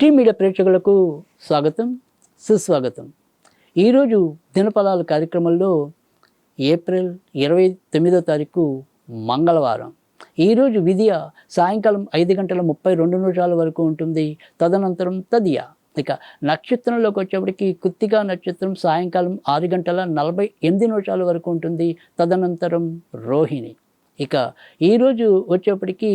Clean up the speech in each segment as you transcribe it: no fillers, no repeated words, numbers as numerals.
Tea media ప్రేక్షకులకు స్వాగతం, సుస్వాగతం. ఈరోజు దినఫలాల కార్యక్రమంలో ఏప్రిల్ 29వ తారీఖు మంగళవారం. ఈరోజు విధియ సాయంకాలం 5:32 వరకు ఉంటుంది. తదనంతరం తదియ. ఇక నక్షత్రంలోకి వచ్చేప్పటికి కృత్తికా నక్షత్రం సాయంకాలం 6:48 వరకు ఉంటుంది. తదనంతరం రోహిణి. ఇక ఈరోజు వచ్చేప్పటికి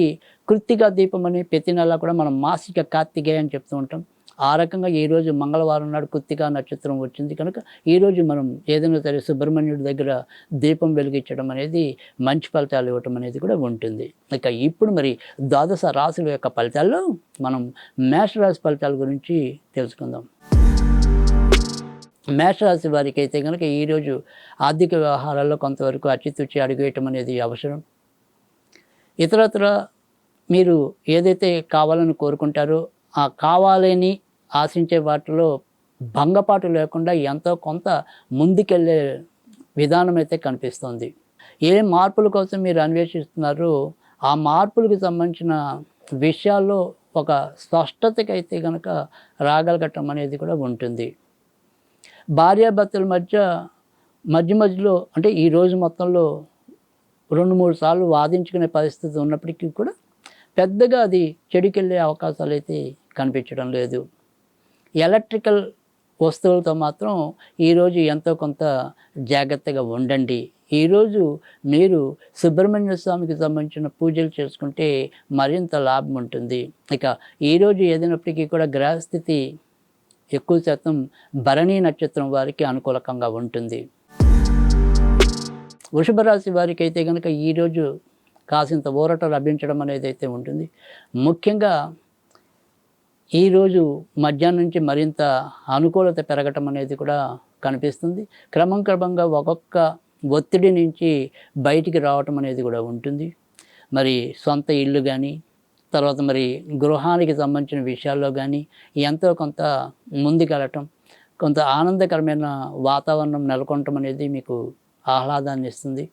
కృత్తికా దీపం అనే ప్రతి నెల కూడా మనం మాసిక కార్తికేయ అని చెప్తూ ఉంటాం. ఆ రకంగా ఈరోజు మంగళవారం నాడు కృత్తికా నక్షత్రం వచ్చింది కనుక ఈరోజు మనం ఏదైనా సరే సుబ్రహ్మణ్యుడి దగ్గర దీపం వెలిగించడం అనేది మంచి ఫలితాలు ఇవ్వటం అనేది కూడా ఉంటుంది. ఇక ఇప్పుడు మరి ద్వాదశ రాశుల యొక్క ఫలితాల్లో మనం మేషరాశి ఫలితాల గురించి తెలుసుకుందాం. మేషరాశి వారికి అయితే కనుక ఈరోజు ఆర్థిక వ్యవహారాల్లో కొంతవరకు అచితుచి అడుగువేయటం అనేది అవసరం. ఇతరత్ర మీరు ఏదైతే కావాలని కోరుకుంటారో ఆ కావాలని ఆశించే వాటిలో భంగపాటు లేకుండా ఎంతో కొంత ముందుకెళ్ళే విధానం అయితే కనిపిస్తుంది. ఏ మార్పుల కోసం మీరు అన్వేషిస్తున్నారో ఆ మార్పులకు సంబంధించిన విషయాల్లో ఒక స్పష్టతకి అయితే కనుక రాగలగటం అనేది కూడా ఉంటుంది. భార్యాభర్తల మధ్యలో అంటే ఈ రోజు మొత్తంలో 2-3 సార్లు వాదించుకునే పరిస్థితి ఉన్నప్పటికీ కూడా పెద్దగా అది చెడుకెళ్ళే అవకాశాలు అయితే కనిపించడం లేదు. ఎలక్ట్రికల్ వస్తువులతో మాత్రం ఈరోజు ఎంతో కొంత జాగ్రత్తగా ఉండండి. ఈరోజు మీరు సుబ్రహ్మణ్య స్వామికి సంబంధించిన పూజలు చేసుకుంటే మరింత లాభం ఉంటుంది. ఇక ఈరోజు ఏదైనప్పటికీ కూడా గ్రహస్థితి ఎక్కువ శాతం భరణీ నక్షత్రం వారికి అనుకూలకంగా ఉంటుంది. వృషభ రాశి వారికి అయితే కనుక ఈరోజు కాసింత ఊరట లభించడం అనేది అయితే ఉంటుంది. ముఖ్యంగా ఈరోజు మధ్యాహ్నం నుంచి మరింత అనుకూలత పెరగటం అనేది కూడా కనిపిస్తుంది. క్రమంగా ఒక్కొక్క ఒత్తిడి నుంచి బయటికి రావటం అనేది కూడా ఉంటుంది. మరి సొంత ఇల్లు కానీ తర్వాత మరి గృహానికి సంబంధించిన విషయాల్లో కానీ ఎంతో కొంత ముందుకెళ్ళటం, కొంత ఆనందకరమైన వాతావరణం నెలకొనటం అనేది మీకు ఆహ్లాదాన్ని ఇస్తుంది.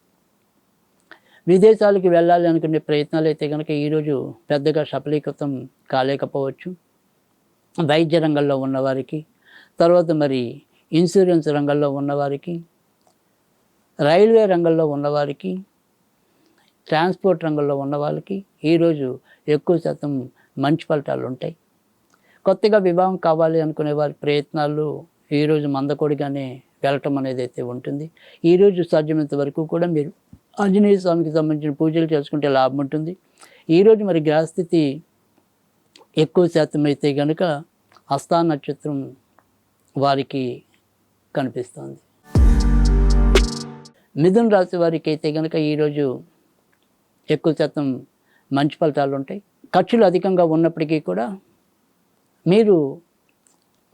విదేశాలకు వెళ్ళాలి అనుకునే ప్రయత్నాలు అయితే కనుక ఈరోజు పెద్దగా సఫలీకృతం కాలేకపోవచ్చు. వైద్య రంగంలో ఉన్నవారికి, తర్వాత మరి ఇన్సూరెన్స్ రంగంలో ఉన్నవారికి, రైల్వే రంగంలో ఉన్నవారికి, ట్రాన్స్పోర్ట్ రంగంలో ఉన్న వాళ్ళకి ఈరోజు ఎక్కువ శాతం మంచి ఫలితాలు ఉంటాయి. కొత్తగా వివాహం కావాలి అనుకునే వారి ప్రయత్నాలు ఈరోజు మందకొడిగానే వెళ్ళటం అనేది అయితే ఉంటుంది. ఈరోజు సాధ్యమైనంత వరకు కూడా మీరు ఆంజనేయ స్వామికి సంబంధించిన పూజలు చేసుకుంటే లాభం ఉంటుంది. ఈరోజు మరి గ్రహస్థితి ఎక్కువ శాతం అయితే కనుక హస్తా నక్షత్రం వారికి కనిపిస్తుంది. మిథున రాశి వారికి అయితే కనుక ఈరోజు ఎక్కువ శాతం మంచి ఫలితాలు ఉంటాయి. ఖర్చులు అధికంగా ఉన్నప్పటికీ కూడా మీరు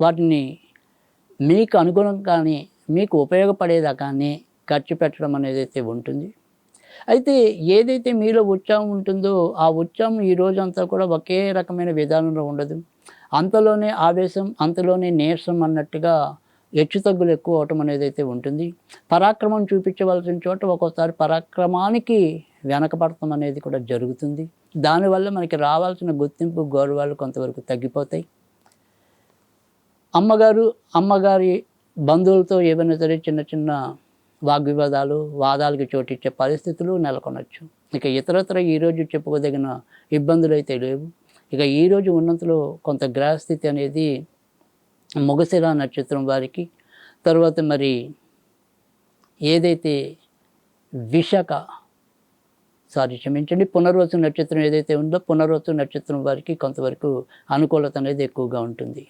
వాటిని మీకు అనుగుణంగానే మీకు ఉపయోగపడేదాకానే ఖర్చు పెట్టడం అనేది అయితే ఉంటుంది. అయితే ఏదైతే మీలో ఉత్సాహం ఉంటుందో ఆ ఉత్సాహం ఈ రోజంతా కూడా ఒకే రకమైన విధానంలో ఉండదు. అంతలోనే ఆవేశం, అంతలోనే నీరసం అన్నట్టుగా హెచ్చుతగ్గులు ఎక్కువ అవటం అనేది అయితే ఉంటుంది. పరాక్రమం చూపించవలసిన చోట ఒక్కోసారి పరాక్రమానికి వెనకపడటం అనేది కూడా జరుగుతుంది. దానివల్ల మనకి రావాల్సిన గుర్తింపు, గౌరవాలు కొంతవరకు తగ్గిపోతాయి. అమ్మగారి బంధువులతో ఏవైనా సరే చిన్న చిన్న వాగ్వివాదాలు, వాదాలకు చోటిచ్చే పరిస్థితులు నెలకొనవచ్చు. ఇక ఇతరత్ర ఈరోజు చెప్పుకోదగిన ఇబ్బందులు అయితే లేవు. ఇక ఈరోజు ఉన్నంతలో కొంత గ్రహస్థితి అనేది మృగశిర నక్షత్రం వారికి, తర్వాత మరి ఏదైతే పునర్వసు నక్షత్రం ఏదైతే ఉందో పునర్వసు నక్షత్రం వారికి కొంతవరకు అనుకూలత అనేది ఎక్కువగా ఉంటుంది.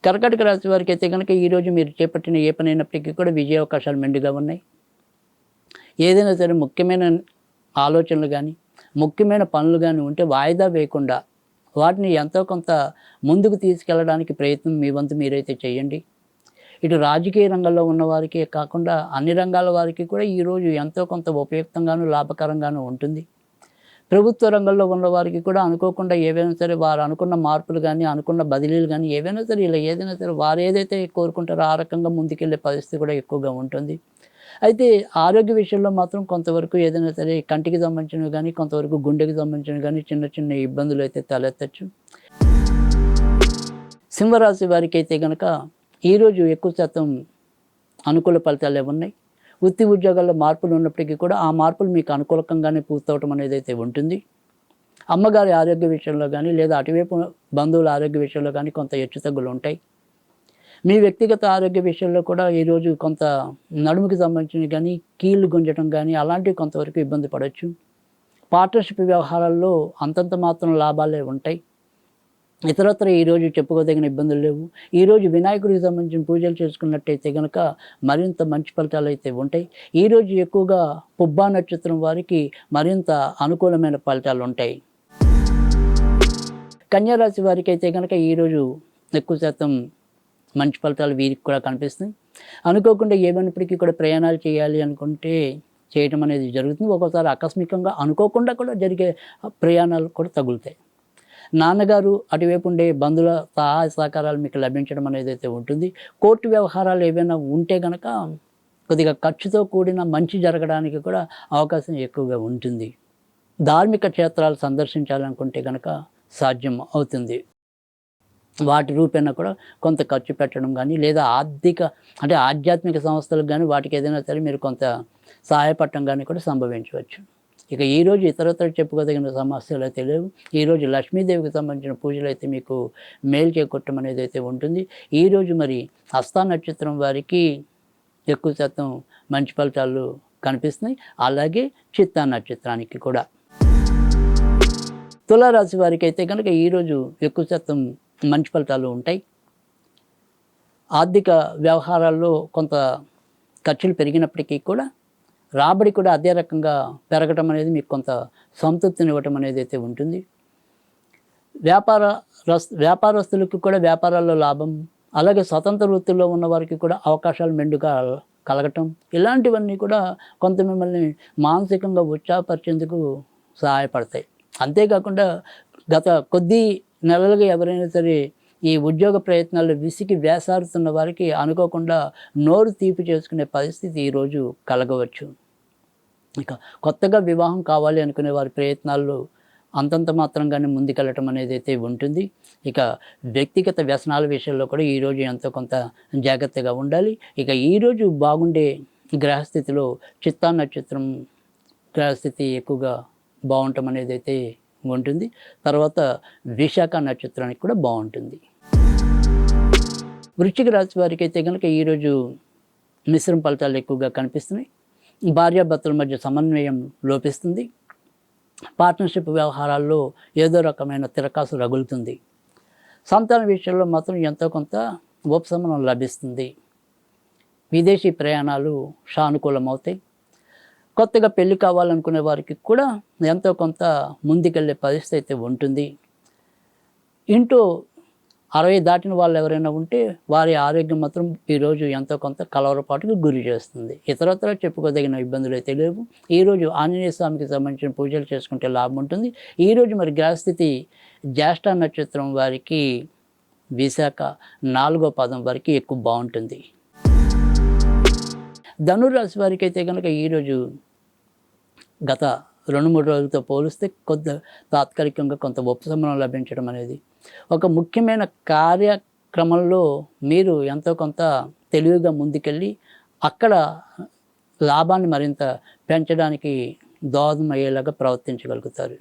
కర్కాటక రాశి వారికి అయితే కనుక ఈరోజు మీరు చేపట్టిన ఏ పని అయినప్పటికీ కూడా విజయ అవకాశాలు మెండుగా ఉన్నాయి. ఏదైనా సరే ముఖ్యమైన ఆలోచనలు కానీ ముఖ్యమైన పనులు కానీ ఉంటే వాయిదా వేయకుండా వాటిని ఎంతో కొంత ముందుకు తీసుకెళ్ళడానికి ప్రయత్నం మీ వంతు మీరైతే చేయండి. ఇటు రాజకీయ రంగంలో ఉన్నవారికే కాకుండా అన్ని రంగాల వారికి కూడా ఈరోజు ఎంతో కొంత ఉపయుక్తంగాను లాభకరంగాను ఉంటుంది. ప్రభుత్వ రంగంలో ఉన్నవారికి కూడా అనుకోకుండా ఏవైనా సరే వారు అనుకున్న మార్పులు కానీ అనుకున్న బదిలీలు కానీ ఏవైనా సరే ఇలా ఏదైనా సరే వారు ఏదైతే కోరుకుంటారో ఆ రకంగా ముందుకెళ్ళే పరిస్థితి కూడా ఎక్కువగా ఉంటుంది. అయితే ఆరోగ్య విషయంలో మాత్రం కొంతవరకు ఏదైనా సరే కంటికి సంబంధించినవి కానీ కొంతవరకు గుండెకి సంబంధించినవి కానీ చిన్న చిన్న ఇబ్బందులు అయితే తలెత్తచ్చు. సింహరాశి వారికి అయితే కనుక ఈరోజు ఎక్కువ శాతం అనుకూల ఫలితాలే ఉన్నాయి. వృత్తి ఉద్యోగాల్లో మార్పులు ఉన్నప్పటికీ కూడా ఆ మార్పులు మీకు అనుకూలకంగానే పూర్తవటం అనేది అయితే ఉంటుంది. అమ్మగారి ఆరోగ్య విషయంలో కానీ లేదా అటువైపు బంధువుల ఆరోగ్య విషయంలో కానీ కొంత హెచ్చుతగ్గులు ఉంటాయి. మీ వ్యక్తిగత ఆరోగ్య విషయంలో కూడా ఈరోజు కొంత నడుముకి సంబంధించినవి కానీ కీళ్ళు గుంజటం కానీ అలాంటివి కొంతవరకు ఇబ్బంది పడవచ్చు. పార్ట్నర్షిప్ వ్యవహారాల్లో అంతంత మాత్రం లాభాలే ఉంటాయి. ఇతరత్ర ఈరోజు చెప్పుకోదగిన ఇబ్బందులు లేవు. ఈరోజు వినాయకుడికి సంబంధించిన పూజలు చేసుకున్నట్టయితే కనుక మరింత మంచి ఫలితాలు అయితే ఉంటాయి. ఈరోజు ఎక్కువగా పుబ్బా నక్షత్రం వారికి మరింత అనుకూలమైన ఫలితాలు ఉంటాయి. కన్యారాశి వారికి అయితే కనుక ఈరోజు ఎక్కువ శాతం మంచి ఫలితాలు వీరికి కూడా కనిపిస్తున్నాయి. అనుకోకుండా ఏమైనప్పటికీ కూడా ప్రయాణాలు చేయాలి అనుకుంటే చేయటం అనేది జరుగుతుంది. ఒక్కోసారి ఆకస్మికంగా అనుకోకుండా కూడా జరిగే ప్రయాణాలు కూడా తగులుతాయి. నాన్నగారు అటువైపు ఉండే బంధువుల సహాయ సహకారాలు మీకు లభించడం అనేది అయితే ఉంటుంది. కోర్టు వ్యవహారాలు ఏవైనా ఉంటే కనుక కొద్దిగా ఖర్చుతో కూడిన మంచి జరగడానికి కూడా అవకాశం ఎక్కువగా ఉంటుంది. ధార్మిక క్షేత్రాలు సందర్శించాలనుకుంటే కనుక సాధ్యం అవుతుంది. వాటి రూపేణా కూడా కొంత ఖర్చు పెట్టడం కానీ లేదా ఆధ్యాత్మిక సంస్థలకు కానీ వాటికి ఏదైనా సరే మీరు కొంత సహాయపడటం కానీ కూడా సంభవించవచ్చు. ఇక ఈరోజు ఇతరత్ర చెప్పుకోదగిన సమస్యలు అయితే లేవు. ఈరోజు లక్ష్మీదేవికి సంబంధించిన పూజలు అయితే మీకు మేలు చేకూరటం అనేది అయితే ఉంటుంది. ఈరోజు మరి హస్త నక్షత్రం వారికి ఎక్కువ శాతం మంచి ఫలితాలు కనిపిస్తున్నాయి. అలాగే చిత్తా నక్షత్రానికి కూడా. తులారాశి వారికి అయితే కనుక ఈరోజు ఎక్కువ శాతం మంచి ఫలితాలు ఉంటాయి. ఆర్థిక వ్యవహారాల్లో కొంత ఖర్చులు పెరిగినప్పటికీ కూడా రాబడి కూడా అదే రకంగా పెరగటం అనేది మీకు కొంత సంతృప్తినివ్వటం అనేది అయితే ఉంటుంది. వ్యాపారస్తులకు కూడా వ్యాపారాల్లో లాభం, అలాగే స్వతంత్ర వృత్తుల్లో ఉన్న వారికి కూడా అవకాశాలు మెండుగా కలగటం, ఇలాంటివన్నీ కూడా కొంత మిమ్మల్ని మానసికంగా ఉత్సాహపరిచేందుకు సహాయపడతాయి. అంతేకాకుండా గత కొద్ది నెలలుగా ఎవరైనా సరే ఈ ఉద్యోగ ప్రయత్నాల్లో విసిగి వేసారుతున్న వారికి అనుకోకుండా నోరు తీపి చేసుకునే పరిస్థితి ఈరోజు కలగవచ్చు. ఇక కొత్తగా వివాహం కావాలి అనుకునే వారి ప్రయత్నాల్లో అంతంత మాత్రంగానే ముందుకెళ్ళటం అనేది అయితే ఉంటుంది. ఇక వ్యక్తిగత వ్యసనాల విషయంలో కూడా ఈరోజు ఎంతో కొంత జాగ్రత్తగా ఉండాలి. ఇక ఈరోజు బాగుండే గ్రహస్థితిలో చిత్తా నక్షత్రం గ్రహస్థితి ఎక్కువగా బాగుండటం అనేది అయితే ఉంటుంది. తర్వాత విశాఖ నక్షత్రానికి కూడా బాగుంటుంది. వృశ్చిక రాశి వారికి అయితే కనుక ఈరోజు మిశ్రమ ఫలితాలు ఎక్కువగా కనిపిస్తున్నాయి. భార్యాభర్తల మధ్య సమన్వయం లోపిస్తుంది. పార్ట్నర్షిప్ వ్యవహారాల్లో ఏదో రకమైన తిరకాసు రగులుతుంది. సంతాన విషయంలో మాత్రం ఎంతో కొంత ఉపశమనం లభిస్తుంది. విదేశీ ప్రయాణాలు సానుకూలమవుతాయి. కొత్తగా పెళ్లి కావాలనుకునే వారికి కూడా ఎంతో కొంత ముందుకెళ్ళే పరిస్థితి అయితే ఉంటుంది. ఇంట్లో 60 దాటిన వాళ్ళు ఎవరైనా ఉంటే వారి ఆరోగ్యం మాత్రం ఈరోజు ఎంతో కొంత కలవరపాటుకు గురి చేస్తుంది. ఇతరత్ర చెప్పుకోదగిన ఇబ్బందులు అయితే లేవు. ఈరోజు ఆంజనేయ స్వామికి సంబంధించిన పూజలు చేసుకుంటే లాభం ఉంటుంది. ఈరోజు మరి గ్రహస్థితి జ్యేష్ఠ నక్షత్రం వారికి విశాఖ 4వ పాదం వరకు ఎక్కువ బాగుంటుంది. ధనురాశి వారికి అయితే కనుక ఈరోజు గత 2-3 రోజులతో పోలిస్తే తాత్కాలికంగా కొంత ఉపశమనం లభించడం అనేది, ఒక ముఖ్యమైన కార్యక్రమంలో మీరు ఎంతో కొంత తెలివిగా ముందుకెళ్ళి అక్కడ లాభాన్ని మరింత పెంచడానికి దోహదం అయ్యేలాగా ప్రవర్తించగలుగుతారు.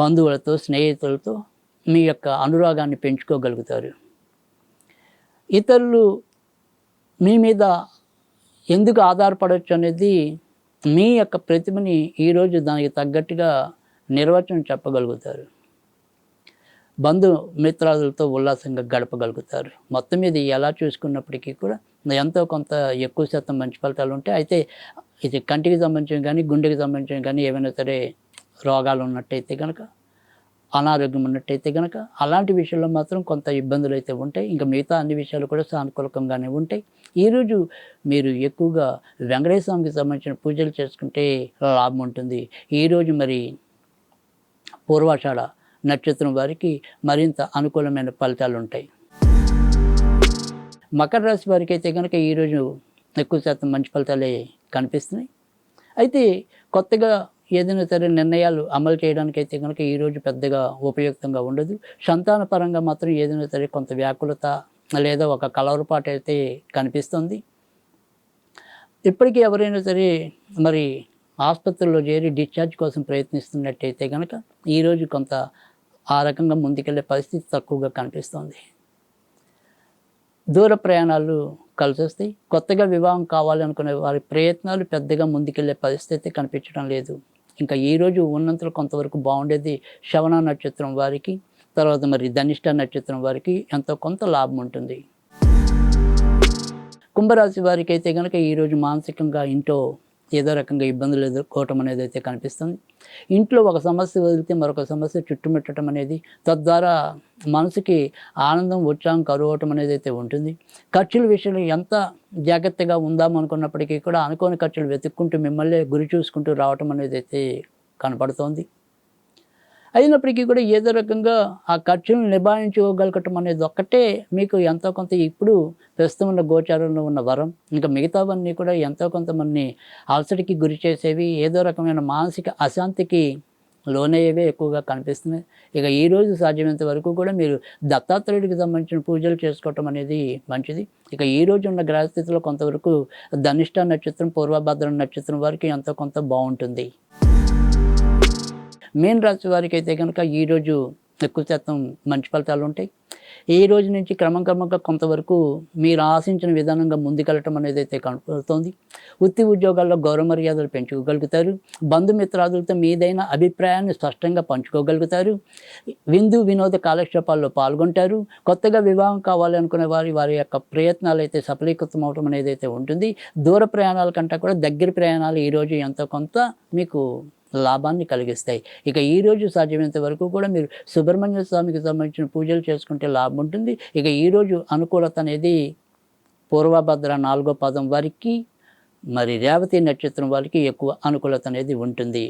బంధువులతో స్నేహితులతో మీ యొక్క అనురాగాన్ని పెంచుకోగలుగుతారు. ఇతరులు మీ మీద ఎందుకు ఆధారపడవచ్చు అనేది మీ యొక్క ప్రతిభని ఈరోజు దానికి తగ్గట్టుగా నిర్వచనం చెప్పగలుగుతారు. బంధుమిత్రాదులతో ఉల్లాసంగా గడపగలుగుతారు. మొత్తం మీద ఎలా చూసుకున్నప్పటికీ కూడా ఎంతో కొంత ఎక్కువ శాతం మంచి ఫలితాలు ఉంటాయి. అయితే ఇది కంటికి సంబంధించిన కానీ గుండెకి సంబంధించిన కానీ ఏమైనా సరే రోగాలు ఉన్నట్టయితే కనుక, అనారోగ్యం ఉన్నట్టయితే కనుక అలాంటి విషయంలో మాత్రం కొంత ఇబ్బందులు అయితే ఉంటాయి. ఇంకా మిగతా అన్ని విషయాలు కూడా సానుకూలకంగానే ఉంటాయి. ఈరోజు మీరు ఎక్కువగా వెంకటేశ్వర స్వామికి సంబంధించిన పూజలు చేసుకుంటే లాభం ఉంటుంది. ఈరోజు మరి పూర్వాషాఢ నక్షత్రం వారికి మరింత అనుకూలమైన ఫలితాలు ఉంటాయి. మకర రాశి వారికి అయితే కనుక ఈరోజు ఎక్కువ శాతం మంచి ఫలితాలే కనిపిస్తున్నాయి. అయితే కొత్తగా ఏదైనా సరే నిర్ణయాలు అమలు చేయడానికైతే కనుక ఈరోజు పెద్దగా ఉపయుక్తంగా ఉండదు. సంతాన పరంగా మాత్రం ఏదైనా సరే కొంత వ్యాకులత లేదా ఒక కలవరపాటు అయితే కనిపిస్తుంది. ఇప్పటికీ ఎవరైనా సరే మరి ఆసుపత్రిలో చేరి డిశ్చార్జ్ కోసం ప్రయత్నిస్తున్నట్టయితే కనుక ఈరోజు కొంత ఆ రకంగా ముందుకెళ్ళే పరిస్థితి తక్కువగా కనిపిస్తుంది. దూర ప్రయాణాలు కలిసొస్తాయి. కొత్తగా వివాహం కావాలనుకునే వారి ప్రయత్నాలు పెద్దగా ముందుకెళ్ళే పరిస్థితి కనిపించడం లేదు. ఇంకా ఈరోజు ఉన్నంతలో కొంతవరకు బాగుండేది శ్రవణ నక్షత్రం వారికి, తర్వాత మరి ధనిష్ట నక్షత్రం వారికి ఎంతో కొంత లాభం ఉంటుంది. కుంభరాశి వారికి అయితే కనుక ఈరోజు మానసికంగా ఇంట్లో ఏదో రకంగా ఇబ్బందులు ఎదుర్కోవటం అనేది అయితే కనిపిస్తుంది. ఇంట్లో ఒక సమస్య వదిలితే మరొక సమస్య చుట్టుముట్టడం అనేది, తద్వారా మనసుకి ఆనందం ఉత్సాహం కరువవటం అనేది అయితే ఉంటుంది. ఖర్చుల విషయంలో ఎంత జాగ్రత్తగా ఉందాం అనుకున్నప్పటికీ కూడా అనుకోని ఖర్చులు వెతుక్కుంటూ మిమ్మల్ని గురి చూసుకుంటూ రావటం అనేది అయితే కనపడుతోంది. అయినప్పటికీ కూడా ఏదో రకంగా ఆ ఖర్చులను నిభాయించుకోగలగటం అనేది ఒక్కటే మీకు ఎంతో కొంత ఇప్పుడు ప్రస్తుతం ఉన్న గోచారంలో ఉన్న వరం. ఇంకా మిగతావన్నీ కూడా ఎంతో కొంత మనని అలసటికి గురి చేసేవి, ఏదో రకమైన మానసిక అశాంతికి లోనయ్యేవే ఎక్కువగా కనిపిస్తున్నాయి. ఇక ఈరోజు సాధ్యమైనంత వరకు కూడా మీరు దత్తాత్రేయుడికి సంబంధించిన పూజలు చేసుకోవటం అనేది మంచిది. ఇక ఈరోజు ఉన్న గ్రహస్థితిలో కొంతవరకు ధనిష్ట నక్షత్రం, పూర్వభద్ర నక్షత్రం వారికి ఎంతో కొంత బాగుంటుంది. మీన రాశి వారికి అయితే కనుక ఈరోజు ఎక్కువ శాతం మంచి ఫలితాలు ఉంటాయి. ఈ రోజు నుంచి క్రమంగా కొంతవరకు మీరు ఆశించిన విధానంగా ముందుకెళ్ళటం అనేది అయితే కనపడుతోంది. వృత్తి ఉద్యోగాల్లో గౌరవ మర్యాదలు పెంచుకోగలుగుతారు. బంధుమిత్రాదులతో మీదైన అభిప్రాయాన్ని స్పష్టంగా పంచుకోగలుగుతారు. విందు వినోద కాలక్షేపాల్లో పాల్గొంటారు. కొత్తగా వివాహం కావాలనుకునే వారి యొక్క ప్రయత్నాలు అయితే సఫలీకృతం అవడం అనేది అయితే ఉంటుంది. దూర ప్రయాణాల కంటే కూడా దగ్గర ప్రయాణాలు ఈరోజు ఎంతో కొంత మీకు లాభాన్ని కలిగిస్తాయి. ఇక ఈరోజు సాధ్యమైనంత వరకు కూడా మీరు సుబ్రహ్మణ్య స్వామికి సంబంధించిన పూజలు చేసుకుంటే లాభం ఉంటుంది. ఇక ఈరోజు అనుకూలత అనేది పూర్వభద్ర 4వ పాదం వారికి, మరి రేవతి నక్షత్రం వారికి ఎక్కువ అనుకూలత అనేది ఉంటుంది.